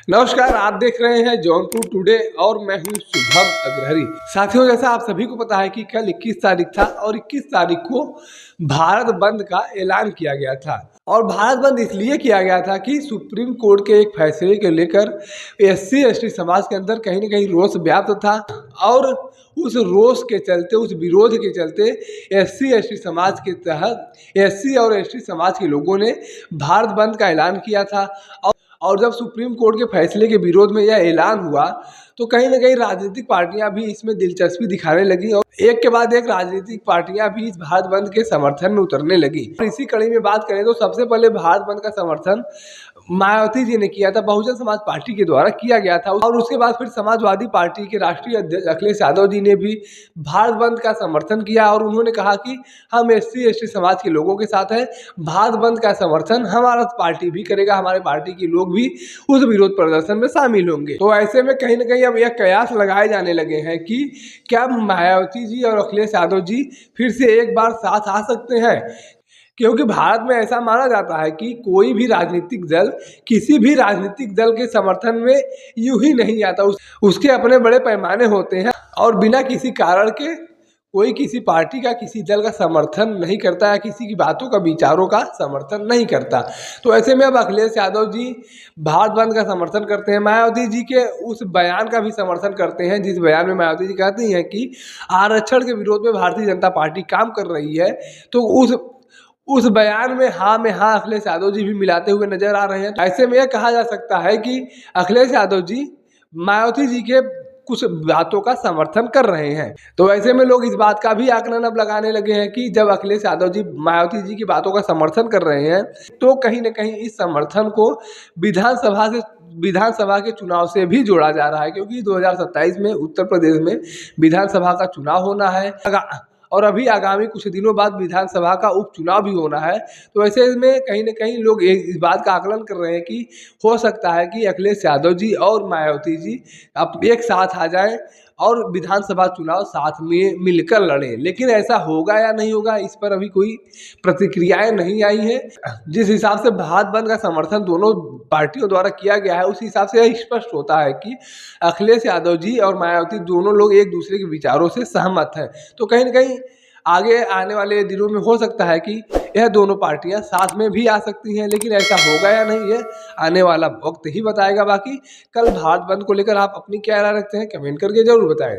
नमस्कार, आप देख रहे हैं जौनपुर टुडे और मैं हूं शुभम अग्रहरी। साथियों, जैसा आप सभी को पता है कि कल 21 तारीख था और 21 तारीख को भारत बंद का ऐलान किया गया था। और भारत बंद इसलिए किया गया था कि सुप्रीम कोर्ट के एक फैसले को लेकर SC/ST समाज के अंदर कहीं न कहीं रोष व्याप्त था और उस रोष के चलते, उस विरोध के चलते SC/ST समाज के तहत SC और ST समाज के लोगों ने भारत बंद का ऐलान किया था। और जब सुप्रीम कोर्ट के फैसले के विरोध में यह ऐलान हुआ तो कहीं न कहीं राजनीतिक पार्टियां भी इसमें दिलचस्पी दिखाने लगी और एक के बाद एक राजनीतिक पार्टियां भी इस भारत बंद के समर्थन में उतरने लगी। इसी कड़ी में बात करें तो सबसे पहले भारत बंद का समर्थन मायावती जी ने किया था, बहुजन समाज पार्टी के द्वारा किया गया था। और उसके बाद फिर समाजवादी पार्टी के राष्ट्रीय अध्यक्ष अखिलेश यादव जी ने भी भारत बंद का समर्थन किया और उन्होंने कहा कि हम SC/ST समाज के लोगों के साथ हैं, भारत बंद का समर्थन हमारा पार्टी भी करेगा, हमारे पार्टी के लोग भी उस विरोध प्रदर्शन में शामिल होंगे। तो ऐसे में कहीं न कहीं अब यह कयास लगाए जाने लगे हैं कि क्या मायावती जी और अखिलेश यादव जी फिर से एक बार साथ आ सकते हैं, क्योंकि भारत में ऐसा माना जाता है कि कोई भी राजनीतिक दल किसी भी राजनीतिक दल के समर्थन में यूं ही नहीं आता, उसके अपने बड़े पैमाने होते हैं और बिना किसी कारण के कोई किसी पार्टी का, किसी दल का समर्थन नहीं करता है, किसी की बातों का, विचारों का समर्थन नहीं करता। तो ऐसे में अब अखिलेश यादव जी भारत बंद का समर्थन करते हैं, मायावती जी के उस बयान का भी समर्थन करते हैं जिस बयान में मायावती जी कहती हैं कि आरक्षण के विरोध में भारतीय जनता पार्टी काम कर रही है। तो उस बयान में हाँ अखिलेश यादव जी भी मिलाते हुए नजर आ रहे हैं। ऐसे में यह कहा जा सकता है कि अखिलेश यादव जी मायावती जी के कुछ बातों का समर्थन कर रहे हैं। तो ऐसे में लोग इस बात का भी आकलन अब लगाने लगे हैं कि जब अखिलेश यादव जी मायावती जी की बातों का समर्थन कर रहे हैं तो कहीं न कहीं इस समर्थन को विधानसभा के चुनाव से भी जोड़ा जा रहा है, क्योंकि 2027 में उत्तर प्रदेश में विधानसभा का चुनाव होना है और अभी आगामी कुछ दिनों बाद विधानसभा का उपचुनाव भी होना है। तो ऐसे में कहीं न कहीं लोग इस बात का आकलन कर रहे हैं कि हो सकता है कि अखिलेश यादव जी और मायावती जी अब एक साथ आ जाएं और विधानसभा चुनाव साथ में मिलकर लड़ें। लेकिन ऐसा होगा या नहीं होगा, इस पर अभी कोई प्रतिक्रियाएं नहीं आई हैं। जिस हिसाब से भारत बंद का समर्थन दोनों पार्टियों द्वारा किया गया है, उस हिसाब से यह स्पष्ट होता है कि अखिलेश यादव जी और मायावती दोनों लोग एक दूसरे के विचारों से सहमत हैं। तो कहीं न कहीं आगे आने वाले दिनों में हो सकता है कि यह दोनों पार्टियां साथ में भी आ सकती हैं, लेकिन ऐसा होगा या नहीं ये आने वाला वक्त ही बताएगा। बाकी कल भारत बंद को लेकर आप अपनी क्या राय रखते हैं, कमेंट करके जरूर बताएं।